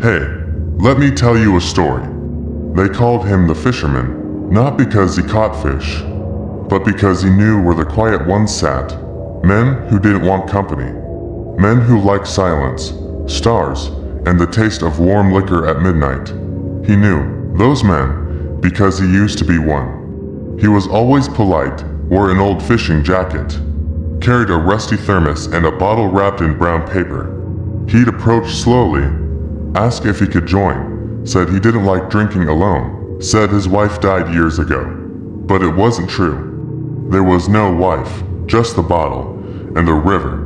"Hey, let me tell you a story." They called him the Fisherman, not because he caught fish, but because he knew where the quiet ones sat. Men who didn't want company. Men who liked silence, stars, and the taste of warm liquor at midnight. He knew those men because he used to be one. He was always polite, wore an old fishing jacket, carried a rusty thermos and a bottle wrapped in brown paper. He'd approach slowly, ask if he could join, said he didn't like drinking alone, said his wife died years ago. But it wasn't true. There was no wife, just the bottle and the river.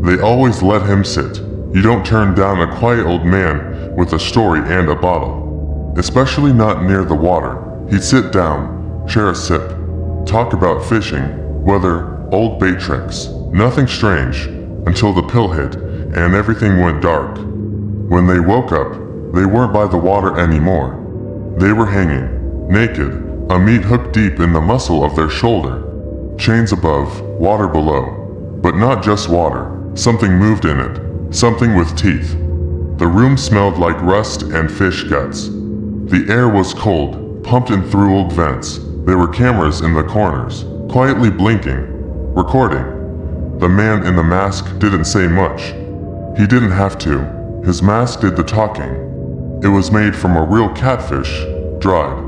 They always let him sit. You don't turn down a quiet old man with a story and a bottle, especially not near the water. He'd sit down, share a sip, talk about fishing, weather, old bait tricks, nothing strange, until the pill hit and everything went dark. When they woke up, they weren't by the water anymore. They were hanging, naked, a meat hook deep in the muscle of their shoulder. Chains above, water below. But not just water, something moved in it, something with teeth. The room smelled like rust and fish guts. The air was cold, pumped in through old vents. There were cameras in the corners, quietly blinking, recording. The man in the mask didn't say much. He didn't have to. His mask did the talking. It was made from a real catfish, dried,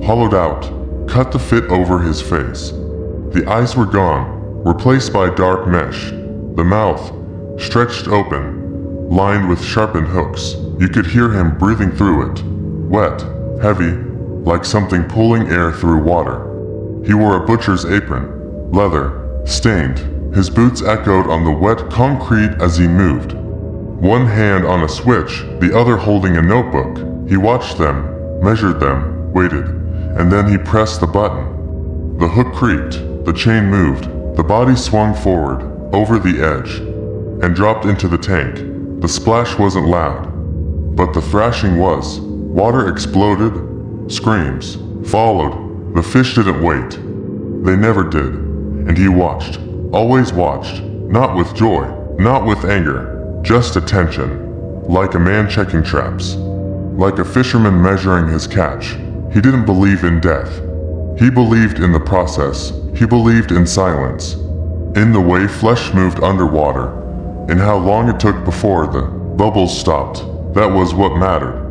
hollowed out, cut to fit over his face. The eyes were gone, replaced by dark mesh. The mouth, stretched open, lined with sharpened hooks. You could hear him breathing through it, wet, heavy, like something pulling air through water. He wore a butcher's apron, leather, stained. His boots echoed on the wet concrete as he moved. One hand on a switch, the other holding a notebook. He watched them, measured them, waited, and then he pressed the button. The hook creaked, the chain moved, the body swung forward, over the edge, and dropped into the tank. The splash wasn't loud, but the thrashing was. Water exploded, screams followed. The fish didn't wait. They never did. And he watched, always watched, not with joy, not with anger, just attention, like a man checking traps, like a fisherman measuring his catch. He didn't believe in death. He believed in the process. He believed in silence, in the way flesh moved underwater, in how long it took before the bubbles stopped. That was what mattered.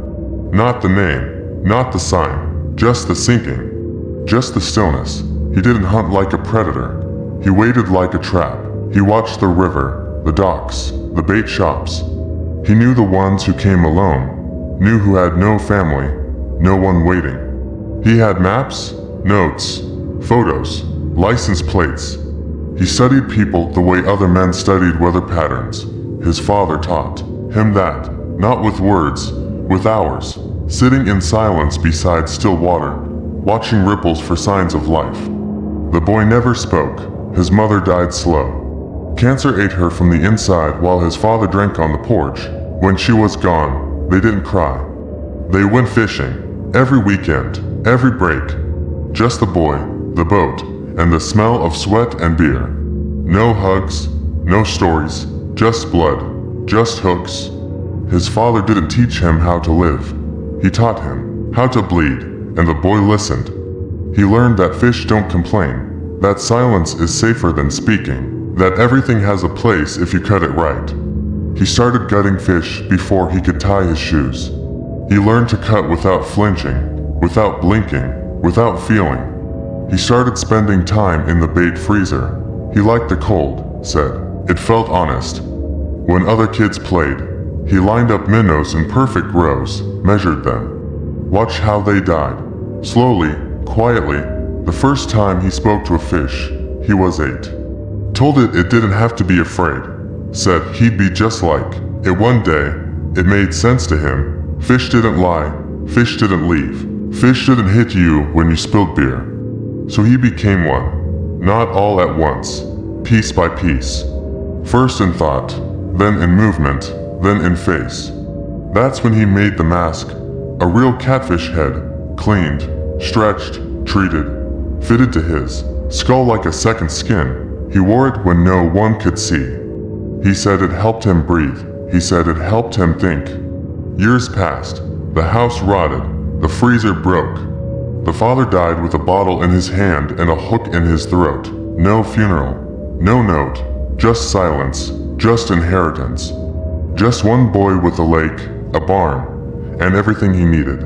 Not the name, not the sign, just the sinking, just the stillness. He didn't hunt like a predator. He waited like a trap. He watched the river, the docks, the bait shops. He knew the ones who came alone, knew who had no family, no one waiting. He had maps, notes, photos, license plates. He studied people the way other men studied weather patterns. His father taught him that, not with words, with hours, sitting in silence beside still water, watching ripples for signs of life. The boy never spoke. His mother died slow. Cancer ate her from the inside while his father drank on the porch. When she was gone, they didn't cry. They went fishing, every weekend, every break. Just the boy, the boat, and the smell of sweat and beer. No hugs, no stories, just blood, just hooks. His father didn't teach him how to live. He taught him how to bleed, and the boy listened. He learned that fish don't complain, that silence is safer than speaking, that everything has a place if you cut it right. He started gutting fish before he could tie his shoes. He learned to cut without flinching, without blinking, without feeling. He started spending time in the bait freezer. He liked the cold, said. It felt honest. When other kids played, he lined up minnows in perfect rows, measured them. Watched how they died. Slowly, quietly. The first time he spoke to a fish, he was 8. Told it didn't have to be afraid. Said he'd be just like it one day. It made sense to him. Fish didn't lie. Fish didn't leave. Fish didn't hit you when you spilled beer. So he became one. Not all at once. Piece by piece. First in thought, then in movement, then in face. That's when he made the mask. A real catfish head, cleaned, stretched, treated, fitted to his skull like a second skin. He wore it when no one could see. He said it helped him breathe. He said it helped him think. Years passed. The house rotted. The freezer broke. The father died with a bottle in his hand and a hook in his throat. No funeral. No note. Just silence. Just inheritance. Just one boy with a lake, a barn, and everything he needed.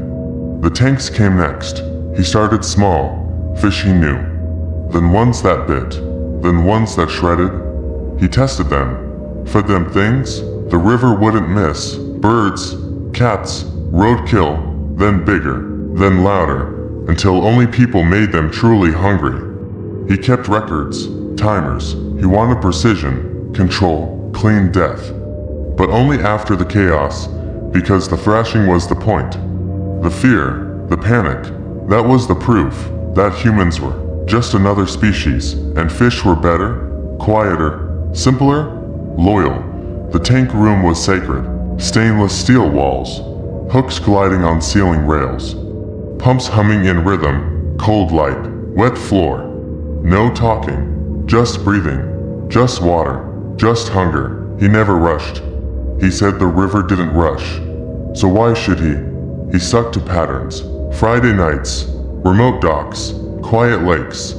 The tanks came next. He started small, fish he knew. Then ones that bit. Then ones that shredded. He tested them. Fed them things the river wouldn't miss. Birds, cats, roadkill, then bigger, then louder, until only people made them truly hungry. He kept records, timers. He wanted precision, control, clean death. But only after the chaos, because the thrashing was the point. The fear, the panic, that was the proof that humans were just another species, and fish were better, quieter, simpler, loyal. The tank room was sacred. Stainless steel walls, hooks gliding on ceiling rails, pumps humming in rhythm, cold light, wet floor. No talking, just breathing, just water, just hunger. He never rushed. He said the river didn't rush. So why should he? He stuck to patterns. Friday nights, remote docks, quiet lakes.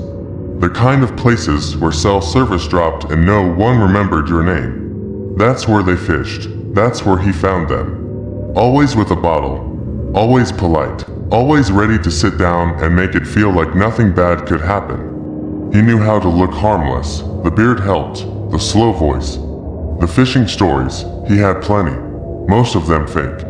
The kind of places where self-service dropped and no one remembered your name. That's where they fished. That's where he found them. Always with a bottle. Always polite. Always ready to sit down and make it feel like nothing bad could happen. He knew how to look harmless. The beard helped. The slow voice. The fishing stories, he had plenty. Most of them fake.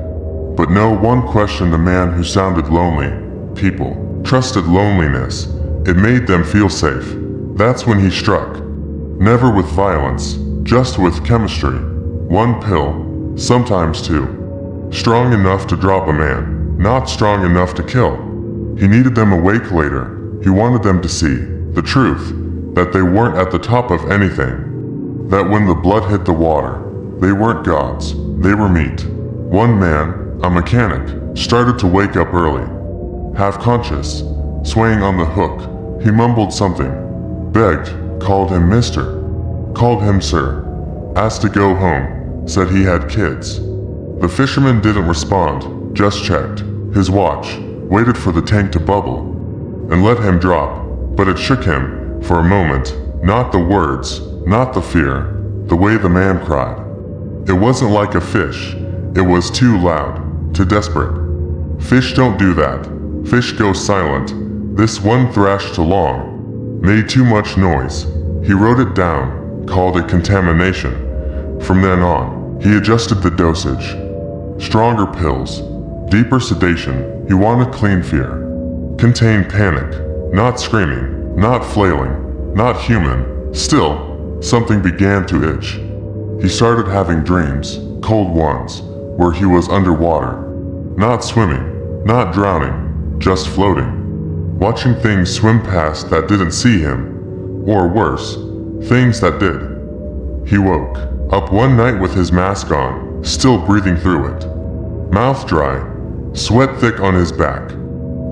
But no one questioned a man who sounded lonely. People trusted loneliness. It made them feel safe. That's when he struck. Never with violence, just with chemistry. One pill, sometimes two. Strong enough to drop a man, not strong enough to kill. He needed them awake later. He wanted them to see the truth, that they weren't at the top of anything. That when the blood hit the water, they weren't gods, they were meat. One man, a mechanic, started to wake up early. Half conscious, swaying on the hook, he mumbled something, begged, called him mister, called him sir, asked to go home, said he had kids. The fisherman didn't respond, just checked his watch, waited for the tank to bubble, and let him drop, but it shook him for a moment, not the words, not the fear, the way the man cried. It wasn't like a fish, it was too loud, too desperate. Fish don't do that. Fish go silent. This one thrashed too long, made too much noise. He wrote it down, called it contamination. From then on, he adjusted the dosage. Stronger pills, deeper sedation. He wanted clean fear. Contained panic, not screaming, not flailing, not human. Still, something began to itch. He started having dreams, cold ones, where he was underwater. Not swimming, not drowning, just floating. Watching things swim past that didn't see him. Or worse, things that did. He woke up one night with his mask on, still breathing through it. Mouth dry, sweat thick on his back.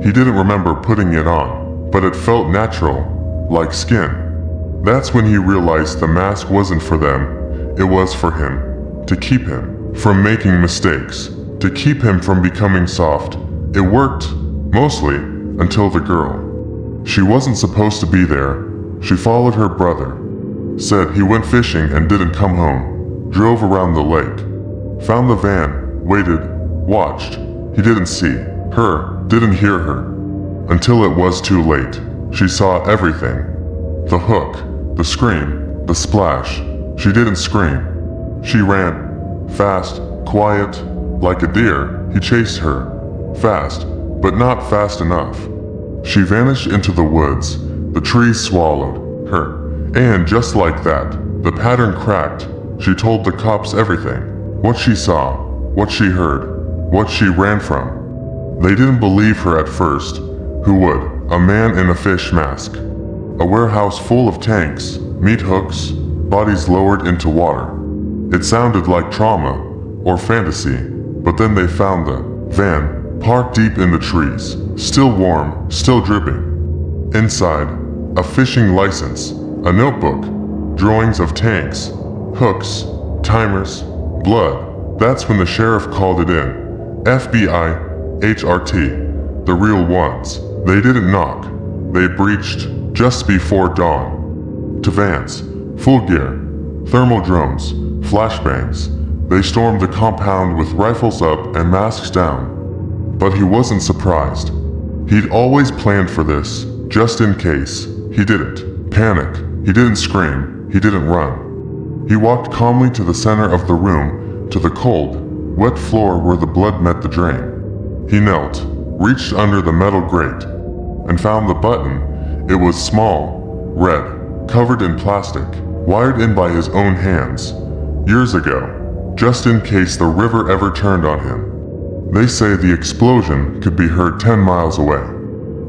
He didn't remember putting it on, but it felt natural, like skin. That's when he realized the mask wasn't for them, it was for him, to keep him from making mistakes, to keep him from becoming soft. It worked, mostly, until the girl. She wasn't supposed to be there. She followed her brother. Said he went fishing and didn't come home. Drove around the lake. Found the van, waited, watched. He didn't see her, didn't hear her. Until it was too late. She saw everything. The hook, the scream, the splash. She didn't scream. She ran, fast, quiet, like a deer. He chased her, fast, but not fast enough. She vanished into the woods. The trees swallowed her. And just like that, the pattern cracked. She told the cops everything. What she saw, what she heard, what she ran from. They didn't believe her at first. Who would? A man in a fish mask. A warehouse full of tanks, meat hooks, bodies lowered into water. It sounded like trauma or fantasy, but then they found the van, parked deep in the trees, still warm, still dripping. Inside, a fishing license, a notebook, drawings of tanks, hooks, timers, blood. That's when the sheriff called it in. FBI, HRT, the real ones. They didn't knock. They breached just before dawn. To Vance, full gear, thermal drones, flashbangs. They stormed the compound with rifles up and masks down. But he wasn't surprised. He'd always planned for this, just in case. He didn't panic. He didn't scream. He didn't run. He walked calmly to the center of the room, to the cold, wet floor where the blood met the drain. He knelt, reached under the metal grate, and found the button. It was small, red, covered in plastic, wired in by his own hands, years ago, just in case the river ever turned on him. They say the explosion could be heard 10 miles away.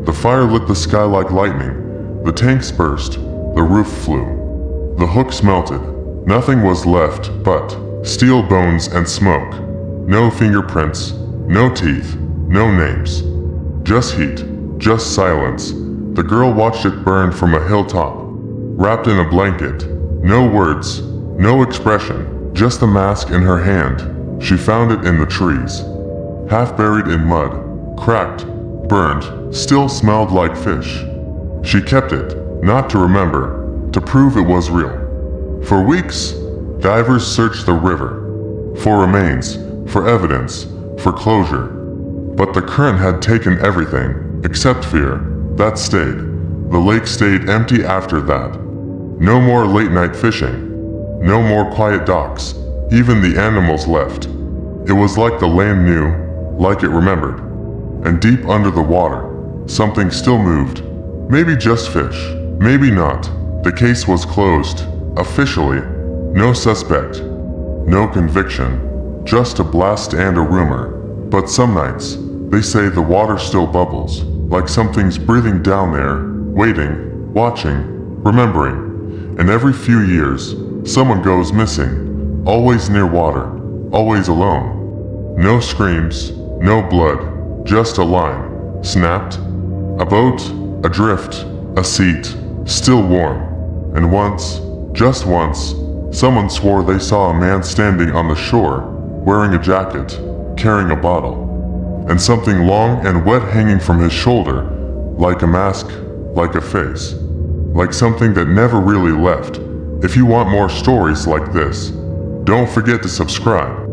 The fire lit the sky like lightning. The tanks burst. The roof flew. The hooks melted. Nothing was left but steel bones and smoke. No fingerprints, no teeth, no names. Just heat, just silence. The girl watched it burn from a hilltop, wrapped in a blanket. No words, no expression, just the mask in her hand. She found it in the trees, half buried in mud, cracked, burned, still smelled like fish. She kept it, not to remember, to prove it was real. For weeks, divers searched the river, for remains, for evidence, for closure. But the current had taken everything, except fear. That stayed. The lake stayed empty after that. No more late-night fishing. No more quiet docks. Even the animals left. It was like the land knew, like it remembered. And deep under the water, something still moved. Maybe just fish. Maybe not. The case was closed. Officially. No suspect. No conviction. Just a blast and a rumor. But some nights, they say the water still bubbles, like something's breathing down there, waiting, watching, remembering. And every few years, someone goes missing, always near water, always alone. No screams, no blood, just a line, snapped. A boat, adrift, a seat, still warm. And once, just once, someone swore they saw a man standing on the shore, wearing a jacket, carrying a bottle, and something long and wet hanging from his shoulder, like a mask, like a face, like something that never really left. If you want more stories like this, don't forget to subscribe.